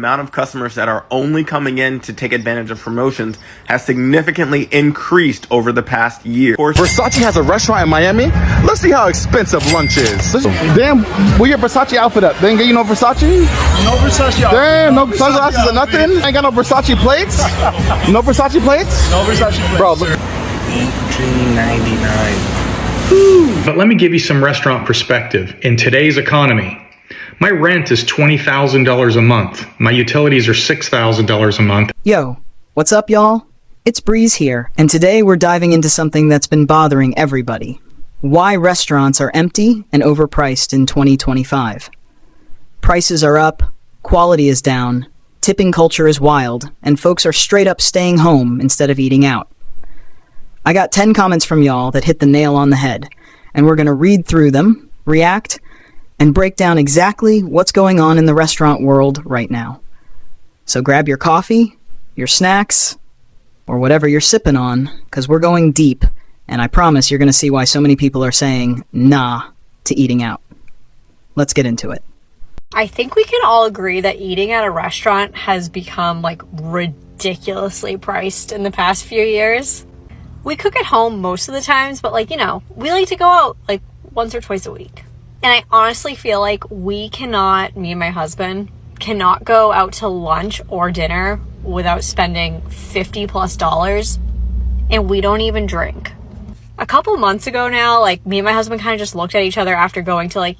amount of customers that are only coming in to take advantage of promotions has significantly increased over the past year. Versace has a restaurant in Miami. Let's see how expensive lunch is. Damn, where your Versace outfit at? They ain't get you no Versace? No Versace outfit. Damn, no sunglasses or nothing? Ain't got no Versace plates? No Versace plates? No Versace plates. Bro, look. $18.99. But let me give you some restaurant perspective. In today's economy, my rent is $20,000 a month. My utilities are $6,000 a month. Yo, what's up, y'all? It's Breeze here, and today we're diving into something that's been bothering everybody. Why restaurants are empty and overpriced in 2025. Prices are up, quality is down, tipping culture is wild, and folks are straight up staying home instead of eating out. I got 10 comments from y'all that hit the nail on the head, and we're going to read through them, react, and break down exactly what's going on in the restaurant world right now. So grab your coffee, your snacks, or whatever you're sipping on, because we're going deep, and I promise you're going to see why so many people are saying nah to eating out. Let's get into it. I think we can all agree that eating at a restaurant has become ridiculously priced in the past few years. We cook at home most of the times, but we like to go out once or twice a week. And I honestly feel like me and my husband, cannot go out to lunch or dinner without spending $50+ and we don't even drink. A couple months ago now, me and my husband kind of just looked at each other after going to a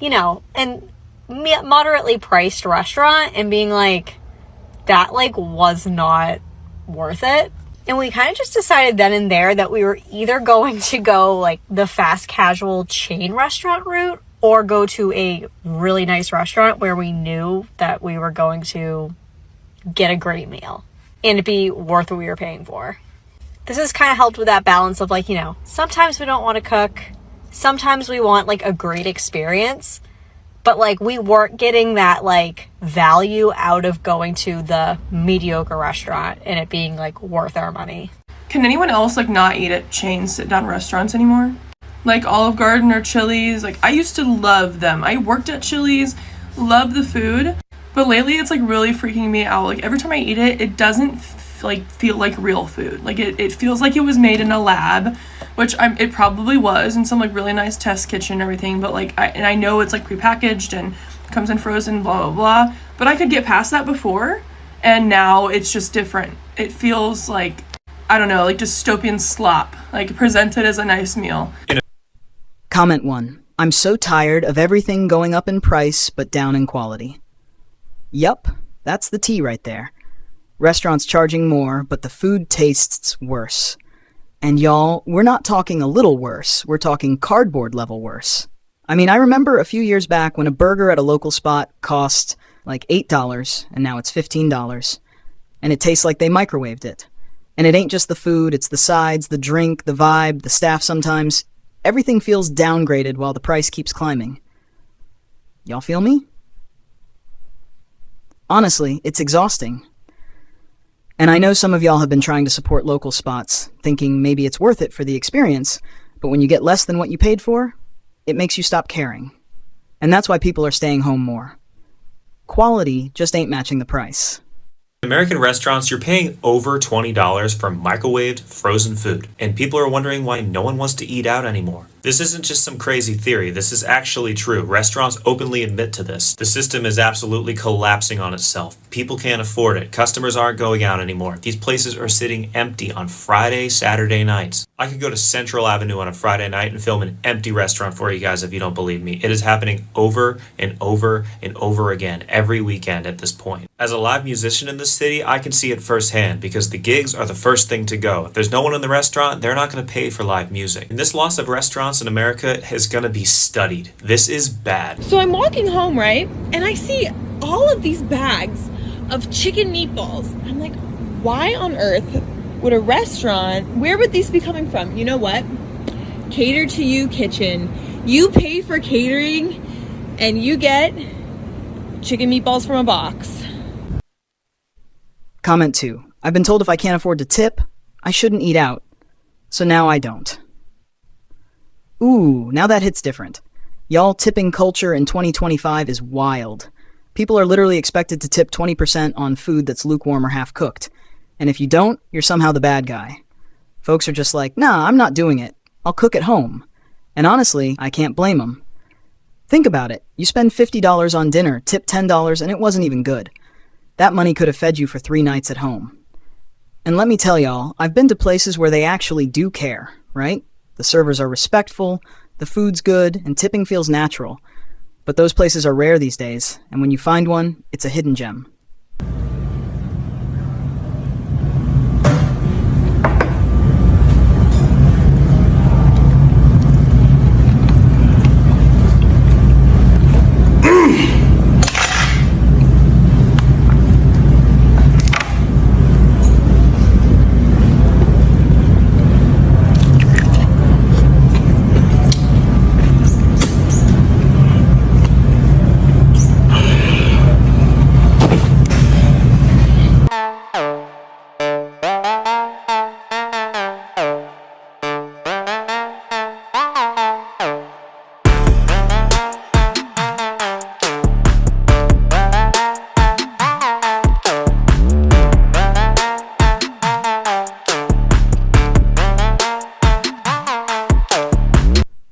moderately priced restaurant and being that was not worth it. And we kind of just decided then and there that we were either going to go the fast casual chain restaurant route or go to a really nice restaurant where we knew that we were going to get a great meal and it'd be worth what we were paying for. This has kind of helped with that balance of sometimes we don't want to cook, sometimes we want a great experience, but we weren't getting that value out of going to the mediocre restaurant and it being worth our money. Can anyone else not eat at chain sit down restaurants anymore? Olive Garden or Chili's. I used to love them. I worked at Chili's, love the food, but lately it's really freaking me out. Every time I eat it, it doesn't feel like real food. It feels like it was made in a lab, which it probably was in some really nice test kitchen and everything, but I know it's prepackaged and comes in frozen, blah blah blah, but I could get past that before, and now it's just different. It feels I don't know, dystopian slop, presented as a nice meal. Comment 1. I'm so tired of everything going up in price but down in quality. Yup, that's the tea right there. Restaurants charging more, but the food tastes worse. And y'all, we're not talking a little worse, we're talking cardboard level worse. I remember a few years back when a burger at a local spot cost $8 and now it's $15. And it tastes like they microwaved it. And it ain't just the food, it's the sides, the drink, the vibe, the staff sometimes. Everything feels downgraded while the price keeps climbing. Y'all feel me? Honestly, it's exhausting. And I know some of y'all have been trying to support local spots, thinking maybe it's worth it for the experience, but when you get less than what you paid for, it makes you stop caring. And that's why people are staying home more. Quality just ain't matching the price. American restaurants, you're paying over $20 for microwaved frozen food, and people are wondering why no one wants to eat out anymore. This isn't just some crazy theory, this is actually true. Restaurants openly admit to this. The system is absolutely collapsing on itself. People can't afford it. Customers aren't going out anymore. These places are sitting empty on Friday, Saturday nights. I could go to Central Avenue on a Friday night and film an empty restaurant for you guys if you don't believe me. It is happening over and over and over again every weekend at this point. As a live musician in this city, I can see it firsthand because the gigs are the first thing to go. If there's no one in the restaurant, they're not going to pay for live music. And this loss of restaurants in America is going to be studied. This is bad. So I'm walking home, right? And I see all of these bags of chicken meatballs. I'm like, why on earth would a restaurant, where would these be coming from? You know what? Cater to You Kitchen. You pay for catering and you get chicken meatballs from a box. Comment 2. I've been told if I can't afford to tip, I shouldn't eat out. So now I don't. Ooh, now that hits different. Y'all, tipping culture in 2025 is wild. People are literally expected to tip 20% on food that's lukewarm or half cooked. And if you don't, you're somehow the bad guy. Folks are just like, nah, I'm not doing it. I'll cook at home. And honestly, I can't blame them. Think about it. You spend $50 on dinner, tip $10, and it wasn't even good. That money could have fed you for 3 nights at home. And let me tell y'all, I've been to places where they actually do care, right? The servers are respectful, the food's good, and tipping feels natural. But those places are rare these days, and when you find one, it's a hidden gem.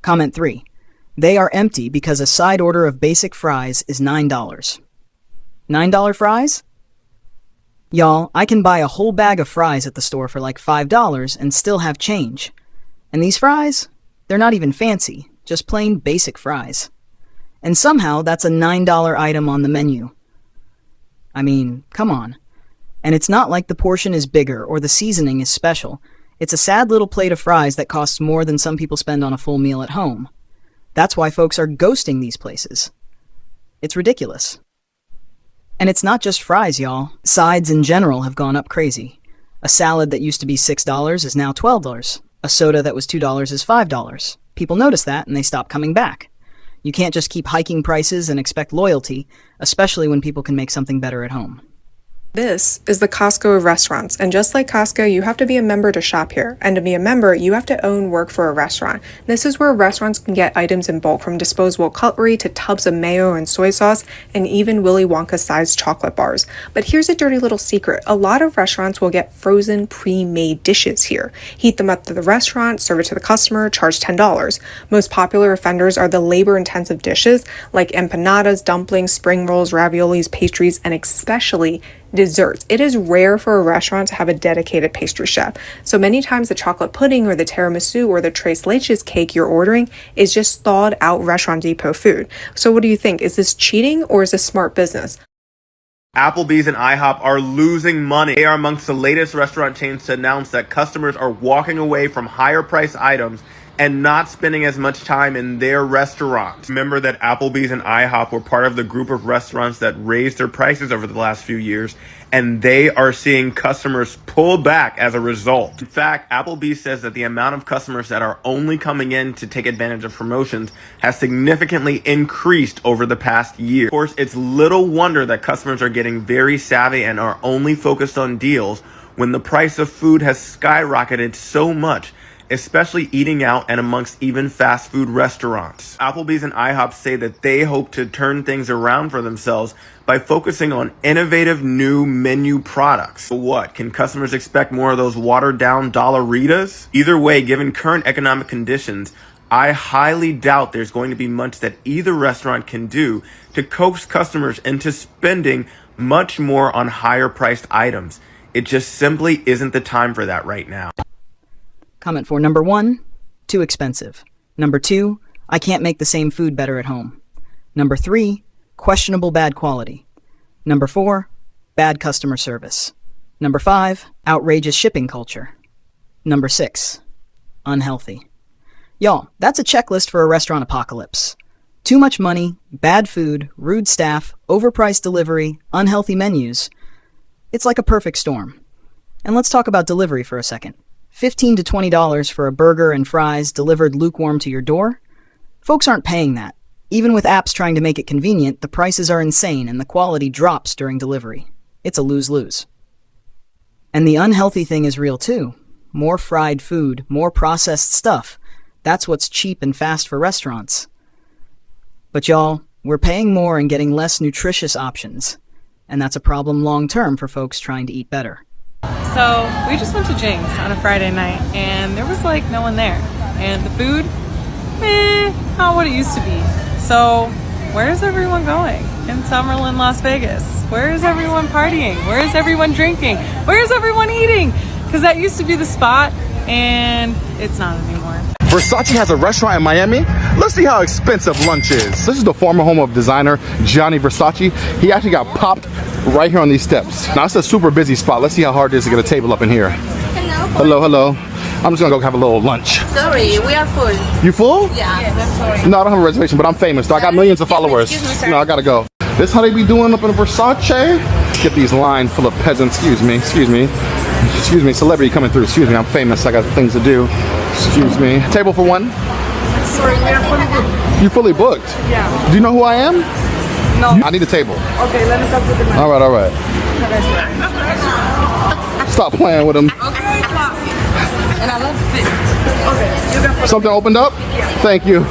Comment 3. They are empty because a side order of basic fries is $9. $9 fries? Y'all, I can buy a whole bag of fries at the store for like $5 and still have change. And these fries? They're not even fancy, just plain basic fries. And somehow that's a $9 item on the menu. I mean, come on. And it's not like the portion is bigger or the seasoning is special. It's a sad little plate of fries that costs more than some people spend on a full meal at home. That's why folks are ghosting these places. It's ridiculous. And it's not just fries, y'all. Sides in general have gone up crazy. A salad that used to be $6 is now $12. A soda that was $2 is $5. People notice that and they stop coming back. You can't just keep hiking prices and expect loyalty, especially when people can make something better at home. This is the Costco of restaurants, and just like Costco, you have to be a member to shop here, and to be a member, you have to own work for a restaurant. This is where restaurants can get items in bulk, from disposable cutlery to tubs of mayo and soy sauce, and even Willy Wonka-sized chocolate bars. But here's a dirty little secret. A lot of restaurants will get frozen, pre-made dishes here. Heat them up to the restaurant, serve it to the customer, charge $10. Most popular offenders are the labor-intensive dishes, like empanadas, dumplings, spring rolls, raviolis, pastries, and especially desserts. It is rare for a restaurant to have a dedicated pastry chef. So many times the chocolate pudding or the tiramisu or the tres leches cake you're ordering is just thawed out Restaurant Depot food. So what do you think? Is this cheating or is this smart business? Applebee's and IHOP are losing money. They are amongst the latest restaurant chains to announce that customers are walking away from higher priced items and not spending as much time in their restaurants. Remember that Applebee's and IHOP were part of the group of restaurants that raised their prices over the last few years, and they are seeing customers pull back as a result. In fact, Applebee's says that the amount of customers that are only coming in to take advantage of promotions has significantly increased over the past year. Of course, it's little wonder that customers are getting very savvy and are only focused on deals when the price of food has skyrocketed so much, especially eating out and amongst even fast food restaurants. Applebee's and IHOP say that they hope to turn things around for themselves by focusing on innovative new menu products. So what, can customers expect more of those watered down Dollaritas? Either way, given current economic conditions, I highly doubt there's going to be much that either restaurant can do to coax customers into spending much more on higher priced items. It just simply isn't the time for that right now. Comment 4. Number 1, too expensive. Number 2, I can't make the same food better at home. Number 3, questionable bad quality. Number 4, bad customer service. Number 5, outrageous shipping culture. Number 6, unhealthy. Y'all, that's a checklist for a restaurant apocalypse. Too much money, bad food, rude staff, overpriced delivery, unhealthy menus. It's like a perfect storm. And let's talk about delivery for a second. $15 to $20 for a burger and fries delivered lukewarm to your door? Folks aren't paying that. Even with apps trying to make it convenient, the prices are insane and the quality drops during delivery. It's a lose-lose. And the unhealthy thing is real too. More fried food, more processed stuff. That's what's cheap and fast for restaurants. But y'all, We're paying more and getting less nutritious options. And that's a problem long term for folks trying to eat better. So we just went to Jing's on a Friday night and there was like no one there. And the food, not what it used to be. So where's everyone going in Summerlin, Las Vegas? Where is everyone partying? Where is everyone drinking? Where is everyone eating? Because that used to be the spot and it's not anymore. Versace has a restaurant in Miami. Let's see how expensive lunch is. This is the former home of designer Gianni Versace. He actually got popped right here on these steps. Now it's a super busy spot. Let's see how hard it is to get a table up in here. Hello, hello. I'm just gonna go have a little lunch. Sorry, we are full. You full? Yeah. No, I don't have a reservation, but I'm famous, so I got millions of followers. Excuse me, sir. No, I gotta go. This how they be doing up in Versace? Get these line full of peasants. Excuse me, excuse me. Excuse me, celebrity coming through. Excuse me, I'm famous. I got things to do. Excuse me. Table for one? Sorry, we are fully booked. You fully booked? Yeah. Do you know who I am? No. I need a table. Okay, let me talk to the man. All right, all right. Stop playing with him. Okay. And I love fit. Okay, you got Something opened up? Yeah. Thank you.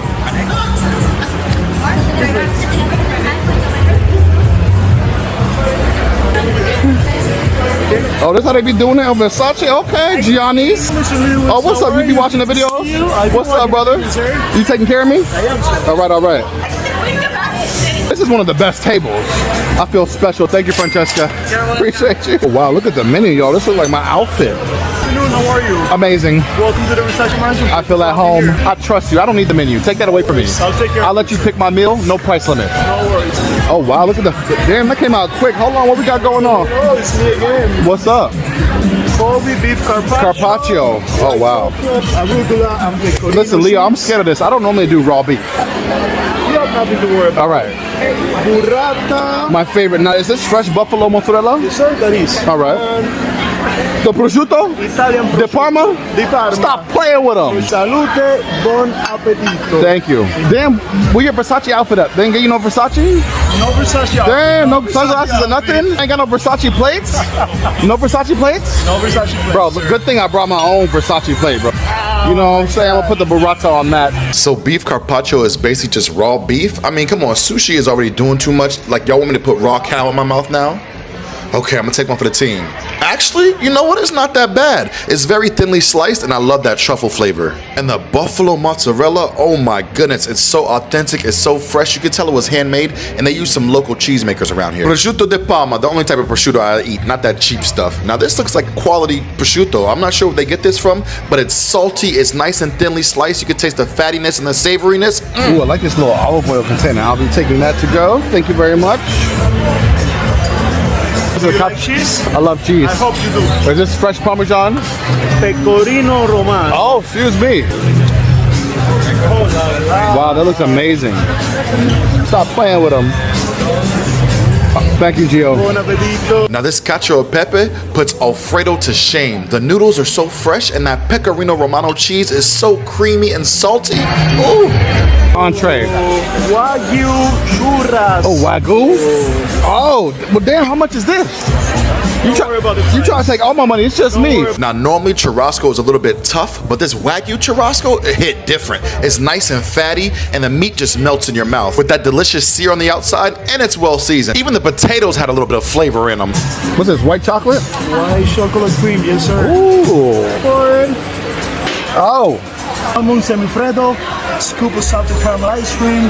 Oh, this how they be doing it on Versace? Okay, Gianni's. Oh, what's up? You be watching the videos? What's up, brother? You taking care of me? All right, all right. This is one of the best tables. I feel special. Thank you, Francesca. Appreciate you. Oh, wow, look at the menu, y'all. This looks like my outfit. How are you? Amazing. Welcome to the Versace Mansion. I feel at home. I trust you. I don't need the menu. Take that away from me. I'll take care. I'll let you pick my meal. No price limit. No worries. Oh, wow. Look at the... Damn, that came out quick. Hold on. What we got going on? Oh, it's me again. What's up? Kobe beef carpaccio. Carpaccio. Oh, wow. Arugula and pecorino. Listen, Leo, I'm scared of this. I don't normally do raw beef. You have nothing to worry about. All right. Burrata. My favorite. Now, is this fresh buffalo mozzarella? Yes, sir, that is. All right. And The prosciutto? Italian prosciutto. De Parma? De Parma. Stop playing with them. Salute, bon appetito. Thank you. Damn, where your Versace outfit up? They ain't get you no Versace? No Versace. Damn, no sunglasses or nothing? Ain't got no Versace plates? No Versace plates? No Versace plates. Bro, good thing I brought my own Versace plate, bro. You know what I'm saying? I'm gonna put the burrata on that. So beef carpaccio is basically just raw beef? I mean, come on, sushi is already doing too much. Like, y'all want me to put raw cow in my mouth now? Okay, I'm gonna take one for the team. Actually, you know what? It's not that bad. It's very thinly sliced and I love that truffle flavor. And the buffalo mozzarella, oh my goodness, it's so authentic, it's so fresh. You can tell it was handmade and they use some local cheesemakers around here. Prosciutto di Parma, the only type of prosciutto I eat, not that cheap stuff. Now this looks like quality prosciutto. I'm not sure where they get this from, but it's salty, it's nice and thinly sliced. You can taste the fattiness and the savoriness. Ooh, I like this little olive oil container. I'll be taking that to go. Thank you very much. Do you like cheese? I love cheese. I hope you do. Is this fresh Parmesan? Pecorino Romano. Oh, excuse me. Wow, that looks amazing. Stop playing with them. Thank you, Gio. Bon appetito. Now this cacio e pepe puts Alfredo to shame. The noodles are so fresh and that pecorino romano cheese is so creamy and salty. Ooh. Entree. Wagyu churras. Oh, Wagyu? Oh, well damn, how much is this? You try to take all my money, it's just me. Now normally churrasco is a little bit tough, but this Wagyu churrasco, it hit different. It's nice and fatty and the meat just melts in your mouth with that delicious sear on the outside and it's well seasoned. Even the potatoes had a little bit of flavor in them. What's this, white chocolate? White chocolate cream, yes sir. Ooh. Corn. Oh. Almond semifreddo, scoop of salted caramel ice cream,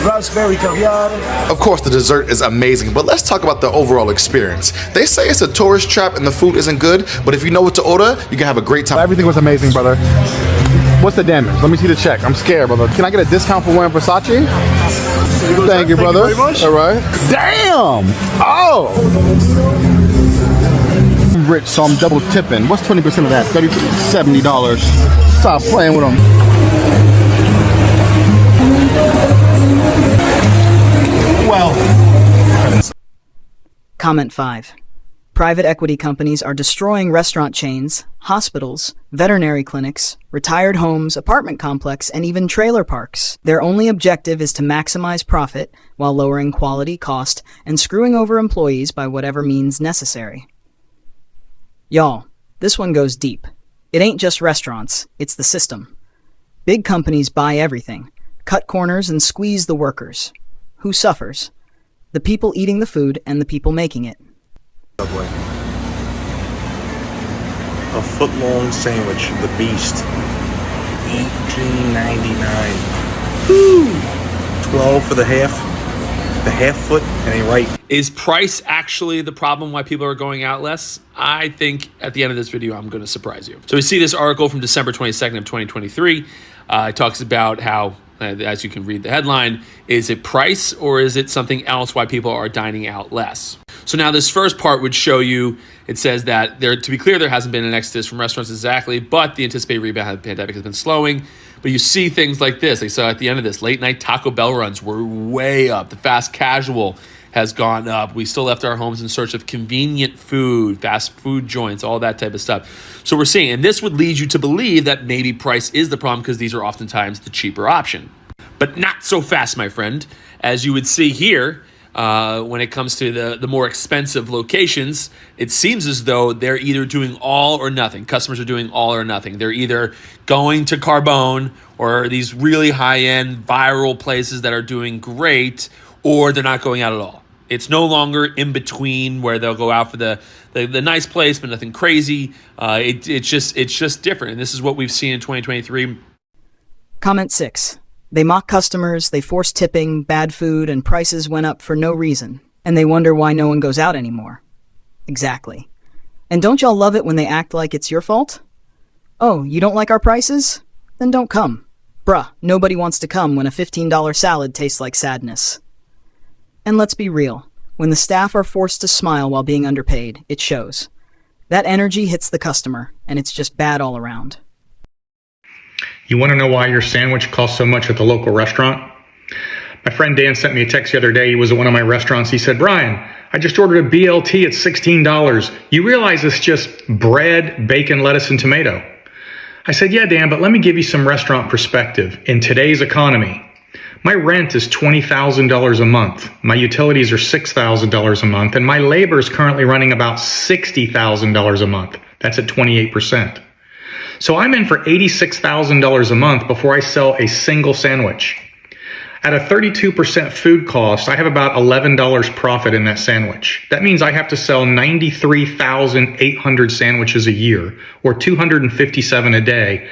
raspberry caviar. Of course the dessert is amazing, but let's talk about the overall experience. They say it's a tourist trap and the food isn't good, but if you know what to order, you can have a great time. Everything was amazing, brother. What's the damage? Let me see the check. I'm scared, brother. Can I get a discount for wearing Versace? Thank you, brother. Thank you very much. All right. Damn! Oh! I'm rich, so I'm double tipping. What's 20% of that? $70. Stop playing with them. Well. Comment 5. Private equity companies are destroying restaurant chains, hospitals, veterinary clinics, retired homes, apartment complex, and even trailer parks. Their only objective is to maximize profit while lowering quality, cost, and screwing over employees by whatever means necessary. Y'all, this one goes deep. It ain't just restaurants, it's the system. Big companies buy everything, cut corners, and squeeze the workers. Who suffers? The people eating the food and the people making it. Subway. A foot-long sandwich, the Beast. $18.99. Woo! 12 for the half foot, and ain't right. Is price actually the problem why people are going out less? I think at the end of this video, I'm going to surprise you. So we see this article from December 22nd of 2023. It talks about how, as you can read the headline, is it price or is it something else why people are dining out less? So now this first part would show you, it says that to be clear, there hasn't been an exodus from restaurants exactly, but the anticipated rebound of the pandemic has been slowing. But you see things like this. Like, so at the end of this, late night Taco Bell runs were way up. The fast casual has gone up. We still left our homes in search of convenient food, fast food joints, all that type of stuff. So we're seeing, and this would lead you to believe that maybe price is the problem because these are oftentimes the cheaper option. But not so fast, my friend. As you would see here, when it comes to the more expensive locations, it seems as though they're either doing all or nothing. Customers are doing all or nothing. They're either going to Carbone or these really high-end viral places that are doing great, or they're not going out at all. It's no longer in between where they'll go out for the nice place, but nothing crazy. It's just different. And this is what we've seen in 2023. Comment 6. They mock customers, they force tipping, bad food, and prices went up for no reason. And they wonder why no one goes out anymore. Exactly. And don't y'all love it when they act like it's your fault? Oh, you don't like our prices? Then don't come. Bruh, nobody wants to come when a $15 salad tastes like sadness. And let's be real. When the staff are forced to smile while being underpaid, it shows. That energy hits the customer, and it's just bad all around. You want to know why your sandwich costs so much at the local restaurant? My friend Dan sent me a text the other day. He was at one of my restaurants. He said, "Brian, I just ordered a BLT at $16. You realize it's just bread, bacon, lettuce, and tomato?" I said, "Yeah, Dan, but let me give you some restaurant perspective. In today's economy, my rent is $20,000 a month. My utilities are $6,000 a month, and my labor is currently running about $60,000 a month. That's at 28%. So I'm in for $86,000 a month before I sell a single sandwich. At a 32% food cost, I have about $11 profit in that sandwich. That means I have to sell 93,800 sandwiches a year, or 257 a day,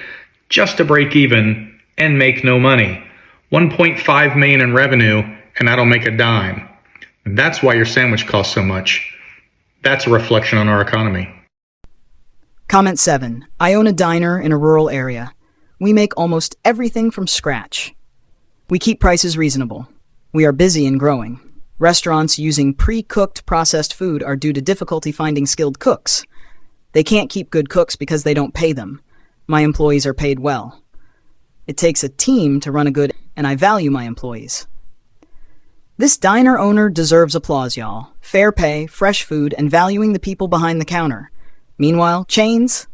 just to break even and make no money. 1.5 million in revenue, and I don't make a dime. That's why your sandwich costs so much. That's a reflection on our economy." Comment 7. I own a diner in a rural area. We make almost everything from scratch. We keep prices reasonable. We are busy and growing. Restaurants using pre-cooked processed food are due to difficulty finding skilled cooks. They can't keep good cooks because they don't pay them. My employees are paid well. It takes a team to run a good, and I value my employees. This diner owner deserves applause, y'all. Fair pay, fresh food, and valuing the people behind the counter. Meanwhile, chains?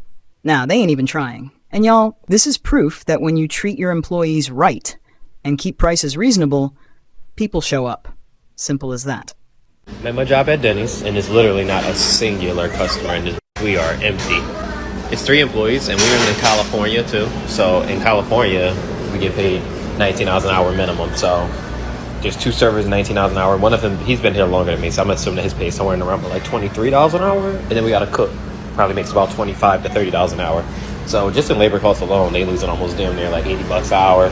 Nah, they ain't even trying. And y'all, this is proof that when you treat your employees right and keep prices reasonable, people show up. Simple as that. I'm at my job at Denny's, and it's literally not a singular customer, and we are empty. It's 3 employees, and we're in California too. So in California, we get paid $19 an hour minimum. So there's 2 servers, $19 an hour. One of them, he's been here longer than me, so I'm assuming that his pay is somewhere in around like $23 an hour. And then we got a cook, probably makes about $25 to $30 an hour. So just in labor costs alone, they losing almost damn near like $80 an hour.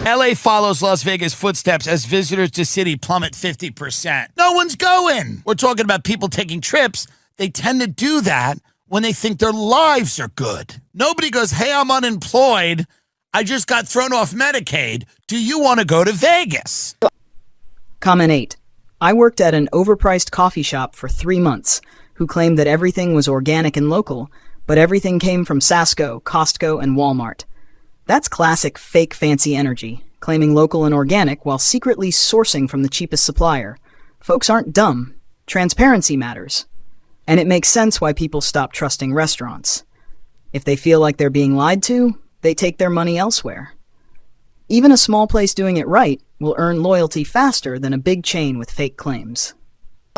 LA follows Las Vegas footsteps as visitors to city plummet 50%. No one's going. We're talking about people taking trips. They tend to do that when they think their lives are good. Nobody goes, "Hey, I'm unemployed. I just got thrown off Medicaid. Do you want to go to Vegas?" Comment 8. I worked at an overpriced coffee shop for 3 months who claimed that everything was organic and local, but everything came from Sasco, Costco, and Walmart. That's classic fake fancy energy, claiming local and organic while secretly sourcing from the cheapest supplier. Folks aren't dumb. Transparency matters. And it makes sense why people stop trusting restaurants. If they feel like they're being lied to, they take their money elsewhere. Even a small place doing it right will earn loyalty faster than a big chain with fake claims.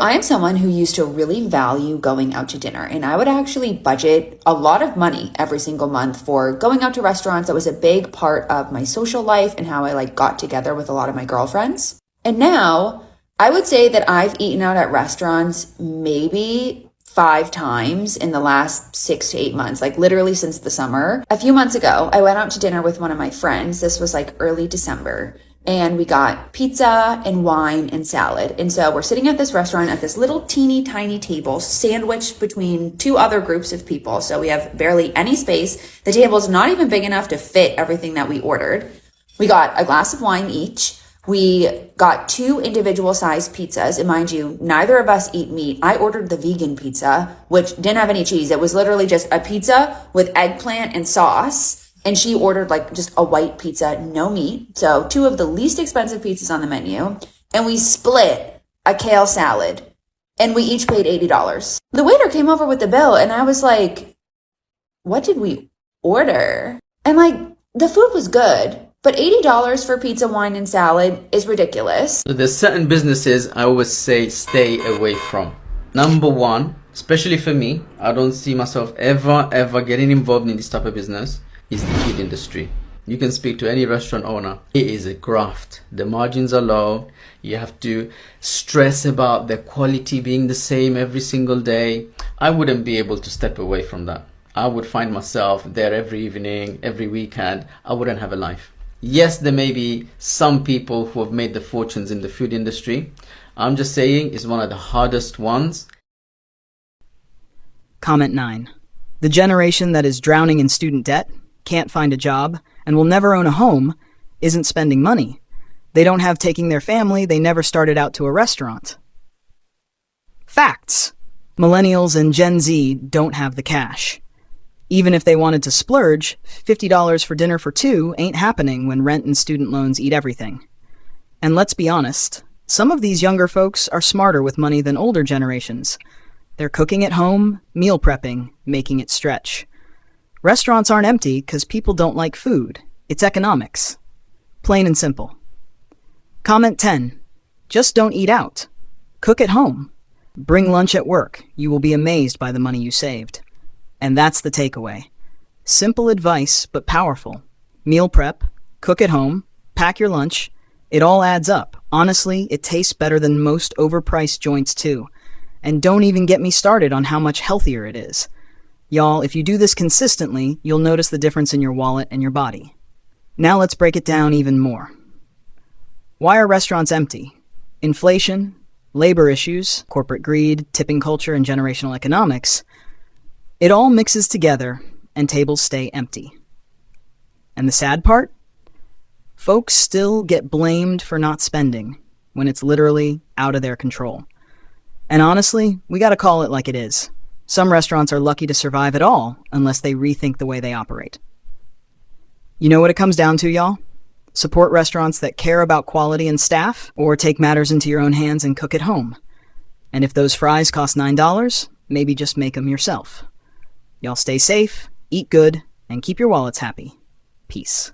I am someone who used to really value going out to dinner, and I would actually budget a lot of money every single month for going out to restaurants. That was a big part of my social life and how I got together with a lot of my girlfriends. And now I would say that I've eaten out at restaurants maybe 5 times in the last 6 to 8 months, literally since the summer. A few months ago, I went out to dinner with one of my friends. This was early December. And we got pizza and wine and salad. And so we're sitting at this restaurant at this little teeny tiny table sandwiched between 2 other groups of people. So we have barely any space. The table is not even big enough to fit everything that we ordered. We got a glass of wine each. We got 2 individual sized pizzas. And mind you, neither of us eat meat. I ordered the vegan pizza, which didn't have any cheese. It was literally just a pizza with eggplant and sauce. And she ordered just a white pizza, no meat. So 2 of the least expensive pizzas on the menu. And we split a kale salad. And we each paid $80. The waiter came over with the bill and I was like, what did we order? And the food was good. But $80 for pizza, wine, and salad is ridiculous. So there's certain businesses I always say stay away from. Number 1, especially for me, I don't see myself ever getting involved in this type of business, is the food industry. You can speak to any restaurant owner. It is a graft. The margins are low. You have to stress about the quality being the same every single day. I wouldn't be able to step away from that. I would find myself there every evening, every weekend. I wouldn't have a life. Yes, there may be some people who have made the fortunes in the food industry. I'm just saying it's one of the hardest ones. Comment 9. The generation that is drowning in student debt, can't find a job, and will never own a home, isn't spending money. They don't have taking their family, they never started out to a restaurant. Facts. Millennials and Gen Z don't have the cash. Even if they wanted to splurge, $50 for dinner for 2 ain't happening when rent and student loans eat everything. And let's be honest, some of these younger folks are smarter with money than older generations. They're cooking at home, meal prepping, making it stretch. Restaurants aren't empty because people don't like food. It's economics. Plain and simple. Comment 10. Just don't eat out. Cook at home. Bring lunch at work. You will be amazed by the money you saved. And that's the takeaway. Simple advice, but powerful. Meal prep, cook at home, pack your lunch. It all adds up. Honestly, it tastes better than most overpriced joints too. And don't even get me started on how much healthier it is. Y'all, if you do this consistently, you'll notice the difference in your wallet and your body. Now let's break it down even more. Why are restaurants empty? Inflation, labor issues, corporate greed, tipping culture, and generational economics. It all mixes together, and tables stay empty. And the sad part? Folks still get blamed for not spending, when it's literally out of their control. And honestly, we gotta call it like it is. Some restaurants are lucky to survive at all, unless they rethink the way they operate. You know what it comes down to, y'all? Support restaurants that care about quality and staff, or take matters into your own hands and cook at home. And if those fries cost $9, maybe just make them yourself. Y'all stay safe, eat good, and keep your wallets happy. Peace.